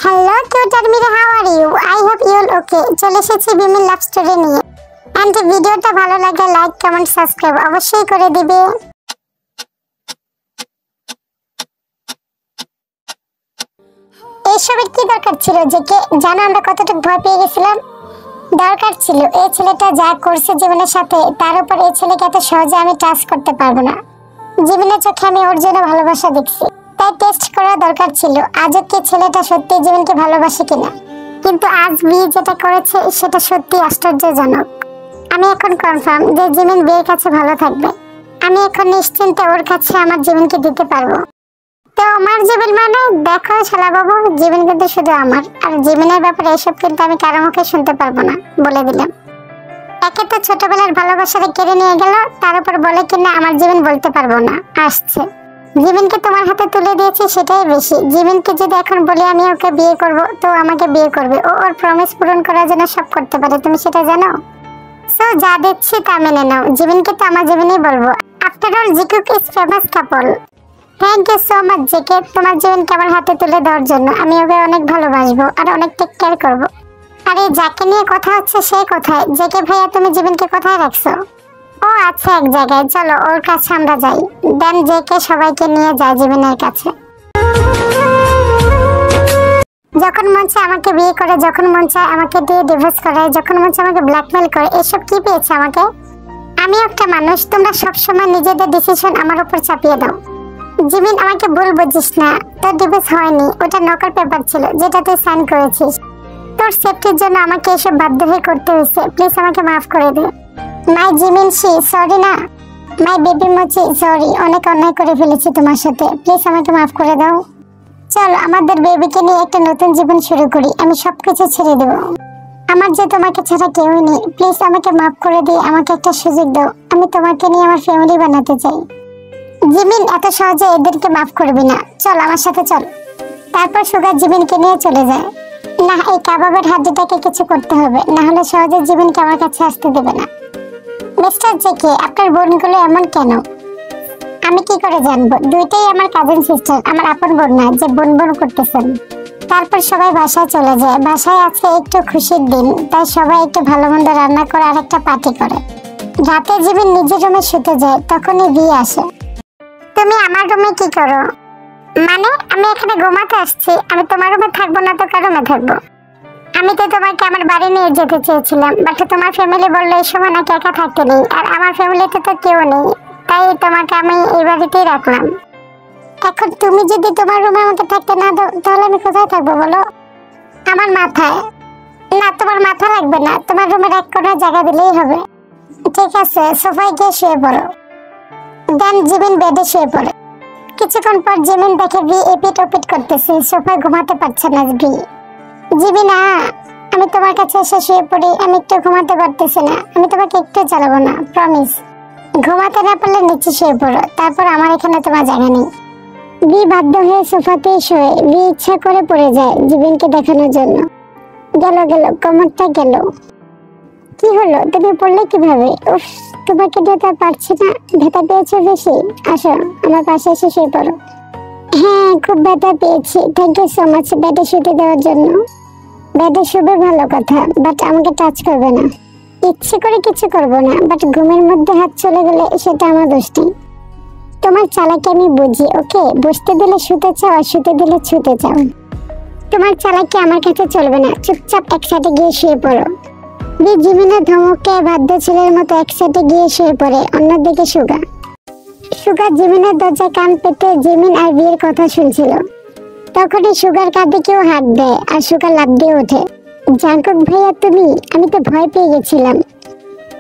Hello কিউটার মিরা, how are you? I hope you all okay. চলে এসেছি বিমিন লাভ স্টোরি নিয়ে। এন্ড ভিডিওটা ভালো লাগলে লাইক কমেন্ট সাবস্ক্রাইব অবশ্যই করে দিবে। এইসবের কি দরকার ছিল? যে কে জানো আমরা কতটুকু ভয় পেয়ে গেছিলাম? দরকার ছিল এই ছেলেটা যা করছে জীবনের সাথে, তার উপর এই ছেলেকে এত সহজে আমি টাচ করতে পারবো না। জীবনের চোখে আমি ওর জন্য ভালোবাসা দেখছি, তাই টেস্ট করা দরকার ছিল আজও কি ছেলেটা সত্যি জীবনকে ভালোবাসে কিনা। কিন্তু আজ বিয়ে যেটা করেছে সেটা সত্যি আশ্চর্যজনক। আমি এখন কনফার্ম যে জীবন বিয়ের কাছে ভালো থাকবে। আমি এখন নিশ্চিন্তে ওর কাছে আমার জীবনকে দিতে পারবো। তো আমার জীবন মানে দেখো শালা বাবু, জীবন কিন্তু শুধু আমার, আর জীবনের ব্যাপারে এসব কিন্তু আমি কারো মুখে শুনতে পারবো না, বলে দিলাম। একে তো ছোটবেলার ভালোবাসাটা কেড়ে নিয়ে গেল, তার উপর বলে কিনা আমার জীবন বলতে পারবো না। আসছে জীবনকে তোমার হাতে তুলে দিয়েছি সেটাই বেশি। জীবনকে যদি এখন বলি আমি ওকে বিয়ে করব, তো আমাকে বিয়ে করবে। ও ওর প্রমিস পূরণ করার জন্য সব করতে পারে, তুমি সেটা জানো? সো যা দিচ্ছি তা মেনে নাও। জীবনকে তো আমার জীবনেই বলবো। After all Jikook is famous couple. Thank you so much JK, তোমার জীবনকে আমার হাতে তুলে দেওয়ার জন্য। আমি ওকে অনেক ভালোবাসবো আর অনেক টেক কেয়ার করবো। আর এই যাকে নিয়ে কথা হচ্ছে সে কোথায়? জেকে ভাইয়া তুমি জীবনকে কোথায় রাখছো? ও আচ্ছা এক জায়গায়, চলো ওর কাছে আমরা যাই। দেন জেকে সবাইকে নিয়ে যায় জীবনের কাছে। যখন মন চায় আমাকে বিয়ে করে, যখন মন চায় আমাকে দিয়ে ডিভোর্স করে, যখন মন চায় আমাকে ব্ল্যাকমেল করে, এসব কি পেয়েছে আমাকে? আমি একটা মানুষ, তোমরা সবসময় নিজেদের ডিসিশন আমার উপর চাপিয়ে দাও। জিমিন আমাকে ভুল বুঝিস না, তোর ডিভোর্স হয়নি, ওটা নকল পেপার ছিল যেটা তুই সাইন করেছিস। তোর সেফটির জন্য আমাকে এসব বাধ্য হয়ে করতে হয়েছে, প্লিজ আমাকে মাফ করে দে। মাই জিমিন শি সরি না, মাই বেবি মচি সরি, অনেক অন্যায় করে ফেলেছি তোমার সাথে, প্লিজ আমাকে মাফ করে দাও। চলো আমাদের বেবিকে নিয়ে একটা নতুন জীবন শুরু করি। আমি সবকিছু ছেড়ে দেব, আমার যে তোমাকে ছাড়া কেউই নেই। প্লিজ আমাকে মাফ করে দিয়ে আমাকে একটা সুযোগ দাও। আমি তোমাকে নিয়ে আমার ফ্যামিলি বানাতে চাই। জিমিন এত সহজে এদেরকে মাফ করবি না, চল আমার সাথে চল। তারপর সুগার জিমিনকে নিয়ে চলে যায়। না, এই কাবাবের হাড্ডিটাকে কিছু করতে হবে, না হলে সহজে জীবনকে আমার কাছে আসতে দেবে না। মিস্টার জেকে, আপনার বোনগুলো এমন কেন? আমি কি করে জানবো? দুইটাই আমার কাজিন সিস্টার, আমার আপন বোন না যে বোন বোন করতেছেন। তারপর সবাই বাসায় চলে যায়। বাসায় আজকে একটু খুশির দিন, তাই সবাই একটু ভালো মন্দ রান্না করে আর একটা পার্টি করে। রাতে জীবন নিজের রুমে শুতে যায়, তখনই বিয়ে আসে। তুমি আমার রুমে কি করো? মানে আমি এখানে ঘুমাতে আসছি, আমি তোমার রুমে থাকবো না তো কার রুমে থাকবো? আমি তো তোমাকে আমার বাড়ি নিয়ে যেতে চেয়েছিলাম, বাট তোমার ফ্যামিলি বললো এই সময় নাকি একা থাকতে নেই, আর আমার ফ্যামিলিতে তো কেউ নেই, তাই তোমাকে আমি এই বাড়িতেই রাখলাম। এখন তুমি যদি তোমার রুমে আমাকে থাকতে না দাও, তাহলে আমি কোথায় থাকবো বলো? আমার মাথায়। না, তোমার মাথা লাগবে না, তোমার রুমের এক কোণায় জায়গা দিলেই হবে। ঠিক আছে, সোফায় গিয়ে শুয়ে পড়ো। দেন জিমিন বেডে শুয়ে পড়ে। কিছুক্ষণ পর জিমিন দেখে ভি এপিট ওপিট করতেছে, সোফায় ঘুমাতে পারছে না ভি। জিমিনা, আমি তোমার কাছে এসে শুয়ে পড়ি, আমি একটু ঘুমাতে পারতেছি না, আমি তোমাকে একটু চালাবো না, প্রমিস। ঘুমাতে না পারলে নিচে শুয়ে পড়ো, তারপর আমার এখানে তোমার জায়গা নেই। ভি বাধ্য হয়ে সোফাতেই শোয়ে। ভি ইচ্ছা করে পড়ে যায় জিমিনকে দেখানোর জন্য। গেল গেল, কোমরটা গেল। কি হলো, তুমি পড়লে কিভাবে? উফ, তোমাকে দিয়ে তো পারছি না, ব্যথা পেয়েছো বেশি? আসো আমার পাশে এসে শুয়ে পড়ো। হ্যাঁ, খুব ব্যথা পেয়েছি, থ্যাংক ইউ সো মাচ বেডে শুতে দেওয়ার জন্য। বেডে শুবে ভালো কথা, বাট আমাকে টাচ করবে না। ইচ্ছে করে কিছু করবো না, বাট ঘুমের মধ্যে হাত চলে গেলে সেটা আমার দোষ নেই। তোমার চালাকি আমি বুঝি, ওকে? বসতে দিলে শুতে চাও, আর শুতে দিলে ছুতে চাও। তোমার চালাকি আমার কাছে চলবে না, চুপচাপ এক সাইডে গিয়ে শুয়ে পড়ো। জিমিনের ধমকে বাধ্য ছেলের মতো এক সাইডে গিয়ে শুয়ে পড়ে। অন্যদিকে সুগার জিমিনের দরজায় কান পেতে জিমিন আর বিয়ের কথা শুনছিল। তখনই সুগার কাঁধে কেউ হাত দেয় আর সুগার লাফ দিয়ে ওঠে। জাঙ্কুক ভাইয়া তুমি? আমি তো ভয় পেয়ে গেছিলাম।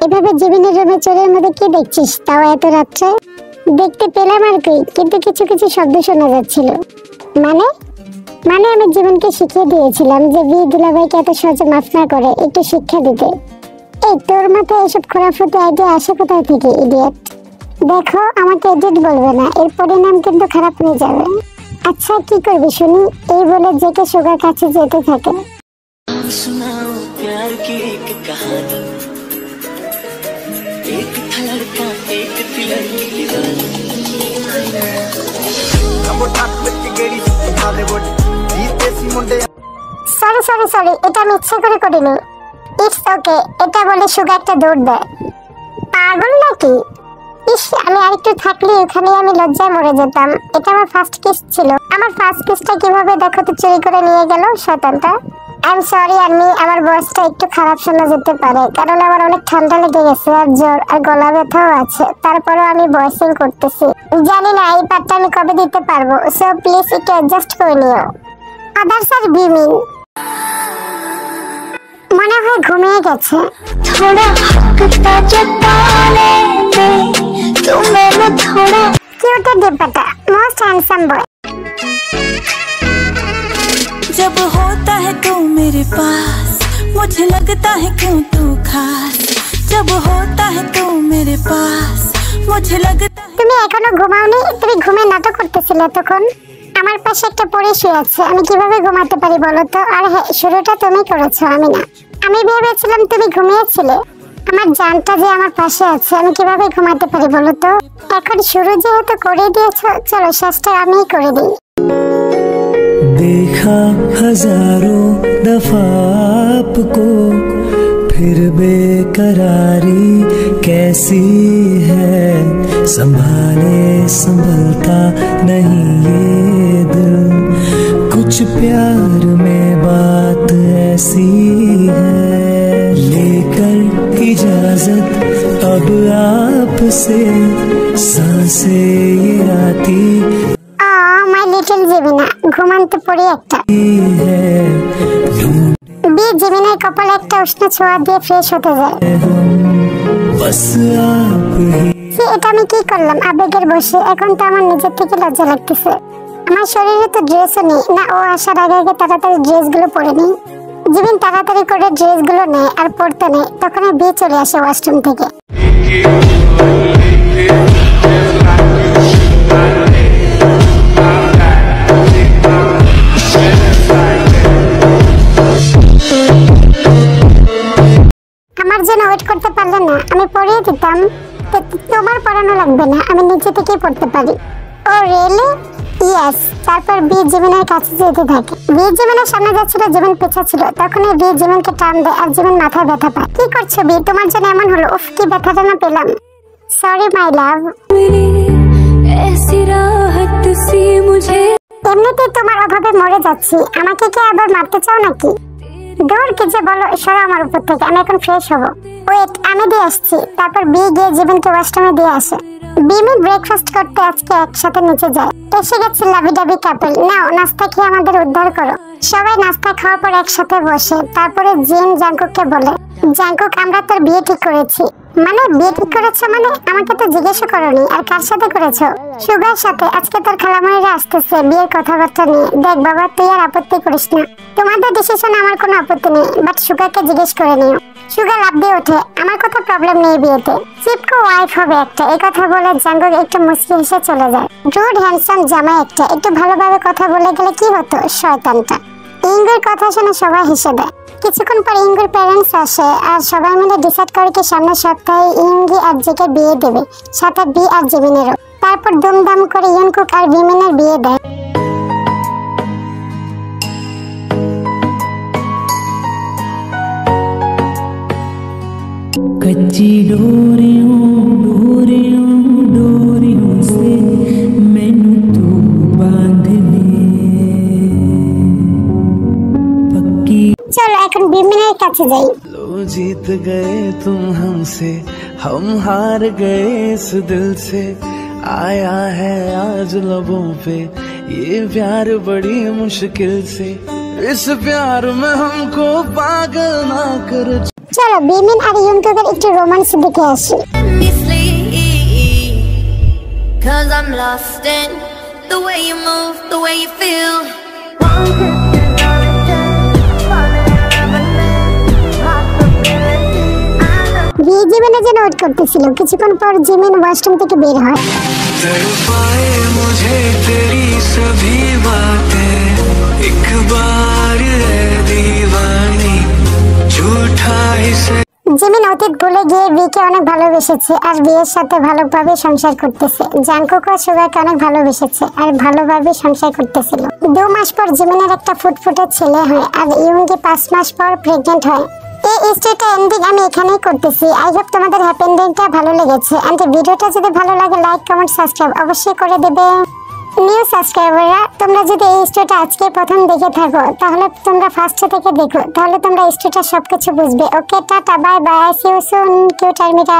এভাবে জিমিনের রুমে চোরের মধ্যে কি দেখছিস, তাও এত রাত্রে? দেখতে পেলাম আর কি, কিন্তু কিছু কিছু শব্দ শোনা যাচ্ছিল। মানে আমি জীবনকে শিখিয়ে দিয়েছিলাম যে বি দুলাভাইকে এত সহজে মাফ না করে, একটু শিক্ষা দিতে। এই তোর মাথায় এসব খোরাফুটি আইডিয়া আসে কোথায় থেকে, ইডিয়েট? দেখো, আমাকে ইডিয়েট বলবে না, এর পরিণাম কিন্তু খারাপ হয়ে যাবে। আচ্ছা কি করবি শুনি? এই বলে জেকে সুগার কাছে যেতে থাকে। সরি সরি সরি, এটা আমি ইচ্ছে করে করিনি। It's okay. এটা বলে সুগা একটা দৌড় দেয়। পাগল নাকি? ইস, আমি আরেকটু থাকলে ওখানে আমি লজ্জায় মরে যেতাম। এটা আমার ফার্স্ট কিস ছিল। আমার ফার্স্ট কিসটা কিভাবে দেখো তো চুরি করে নিয়ে গেল শয়তানটা। আই এম সরি আর্মি, আমার ভয়েসটা একটু খারাপ শোনা যেতে পারে, কারণ আমার অনেক ঠান্ডা লেগে গেছে আর জ্বর আর গলা ব্যথাও আছে। তারপরেও আমি ভয়েসিং করতেছি। জানি না এই পার্টটা আমি কবে দিতে পারবো, সো প্লিজ একটু অ্যাডজাস্ট করে নিও। আদার্স আর বিমিন মনে হয় ঘুমিয়ে গেছে। কিউটের ডিব্বাটা, মোস্ট হ্যান্ডসাম বয়। जब होता है तू मेरे पास मुझे लगता है क्यों तू खास। जब होता है तू मेरे पास मुझे लगता है। তুমি এখনো ঘুমাওনি? তুমি ঘুমে নাটক করতেছিলে তখন। আমার পাশে একটা পড়ে শুয়ে আছে, আমি কিভাবে ঘুমাতে পারি বলো তো? আর হ্যাঁ, শুরুটা তুমি করেছো, আমি না। আমি ভেবেছিলাম তুমি ঘুমিয়েছিলে। আমার জানটা যে আমার পাশে আছে, আমি কিভাবে ঘুমাতে পারি বলো তো? এখন শুরু যেহেতু করে দিয়েছো, চলো শেষটা আমিই করে দিই। देखा हजारों दफा आपको, फिर बेकरारी कैसी है। संभाले संभलता नहीं ये दिल, कुछ प्यार में बात ऐसी है। लेकर इजाजत अब आपसे, सांसें ये आती মাই লিটল জেমিনা, ঘুমান্তে পড়ি একটা। বিয়ে জেমিনার কপালে একটা উষ্ণ ছোঁয়া দিয়ে ফ্রেশ হতে যায়। এটা আমি কি করলাম আবেগের বসে? এখন তো আমার নিজের থেকে লজ্জা লাগতেছে। আমার শরীরে তো ড্রেসও নেই না। ও আসার আগে আগে তাড়াতাড়ি ড্রেসগুলো পরে নিই। যেদিন তাড়াতাড়ি করে ড্রেসগুলো নেয় আর পরতে নেই, তখন বিয়ে চলে আসে ওয়াশরুম থেকে। আমার জন্য ওয়েট করতে পারলে না, আমি পড়িয়ে দিতাম। তোমার পড়ানো লাগবে না, আমি নিচে থেকেই পড়তে পারি। ও রিয়েলি? ইয়েস। তারপর বি জিমিনের কাছে যেতে থাকে। বি জিমিনের সামনে যাচ্ছিল, জিমিন পেছা ছিল। তখন বি জিমিনকে টান দেয় আর জিমিন মাথায় ব্যথা পায়। কি করছো বি? তোমার জন্য এমন হলো? উফ, কি ব্যথাটা না পেলাম। সরি মাই লাভ। এমনিতেই তোমার অভাবে মরে যাচ্ছি, আমাকে কি আবার মারতে চাও নাকি? দূর কি যে বলো, সরো আমার উপর থেকে, আমি এখন ফ্রেশ হবো। ওয়েট, আমি দিয়ে আসছি। তারপর বি গিয়ে জীবনকে ওয়াশরুমে দিয়ে আসে। বিমি ব্রেকফাস্ট করতে আজকে একসাথে নিচে যায়। এসে গেছে লাভি ডাবি কাপল। নাও নাস্তা খেয়ে আমাদের উদ্ধার করো। সবাই নাস্তা খাওয়ার পর একসাথে বসে। তারপরে জিন জাঙ্কুককে বলে, জাঙ্কুক আমরা তোর বিয়ে ঠিক করেছি। মানে বিয়ে ঠিক করেছো মানে? আমাকে তো জিজ্ঞাসা করোনি। আর কার সাথে করেছো? সুগার সাথে। আজকে তোর খালামণিরা আসতেছে বিয়ের কথাবার্তা নিয়ে। দেখ বাবা, তুই আর আপত্তি করিস না। তোমাদের ডিসিশনে আমার কোনো আপত্তি নেই, বাট সুগারকে জিজ্ঞেস করে নিও। সুগার লাভ দিয়ে ওঠে, আমার কথা প্রবলেম নেই বিয়েতে। চিপকো ওয়াইফ হবে একটা। এই কথা বলে জাঙ্কুক একটু মুচকি হেসে চলে যায়। রুড হ্যান্ডসাম জামাই একটা। একটু ভালোভাবে কথা বলে গেলে কি হতো? শয়তানটা। ইঙ্গুর কথা শুনে সবাই হেসে দেয়। কিছুক্ষণ পর ইঙ্গুর প্যারেন্টস আসে আর সবাই মিলে ডিসাইড করে কি সামনের সপ্তাহে ইঙ্গি আর জেকে বিয়ে দেবে, সাথে বি আর জিমিনেরও। তারপর দুমদাম করে ইয়নকুক আর বিমিনের বিয়ে দেয়। कच्ची डोरियों डोरियों डोरियों से मैनू तू बांधने पक्की। चलो এখন বিমিনের কাছে যাই। लो जीत गए तुम हमसे, हम हार गए इस दिल से। आया है आज लबों पे ये प्यार बड़ी मुश्किल से। इस प्यार में हमको पागल ना कर। চলো বিমিন আর ইয়নকুকের একটু রোমান্স দেখে আসি। Cause I'm lost in the way you move, the way you feel. বিয়ে জীবনের জন্য ওয়েট করতেছিল। কিছুক্ষণ পর জিমিন ওয়াশরুম থেকে বের হয়। तड़पाए मुझे तेरी सभी बातें, एक बार है दीवानी झूठा ही से। জিমিন অতীত ভুলে গিয়ে বিকে অনেক ভালোবেসেছে আর বিয়ের সাথে ভালোভাবে সংসার করতেছে। জাংকুকও সুগাকে অনেক ভালোবেসেছে আর ভালোভাবে সংসার করতেছিল। 2 মাস পর জিমিনের একটা ফুটফুটে ছেলে হয় আর ইউনগি 5 মাস পর প্রেগনেন্ট হয়। এই স্টোরিটা এন্ডিং আমি এখানেই করতেছি। আই হোপ তোমাদের হ্যাপি এন্ডিংটা ভালো লেগেছে। এন্ড ভিডিওটা যদি ভালো লাগে লাইক কমেন্ট সাবস্ক্রাইব অবশ্যই করে দেবে। নিউ সাবস্ক্রাইবাররা, তোমরা যদি এই স্টোরিটা আজকে প্রথম দেখে থাকো তাহলে তোমরা ফার্স্ট থেকে দেখো, তাহলে তোমরা স্টোরিটা সবকিছু বুঝবে। Okay, tata, bye bye, see you soon, cute আর্মিরা।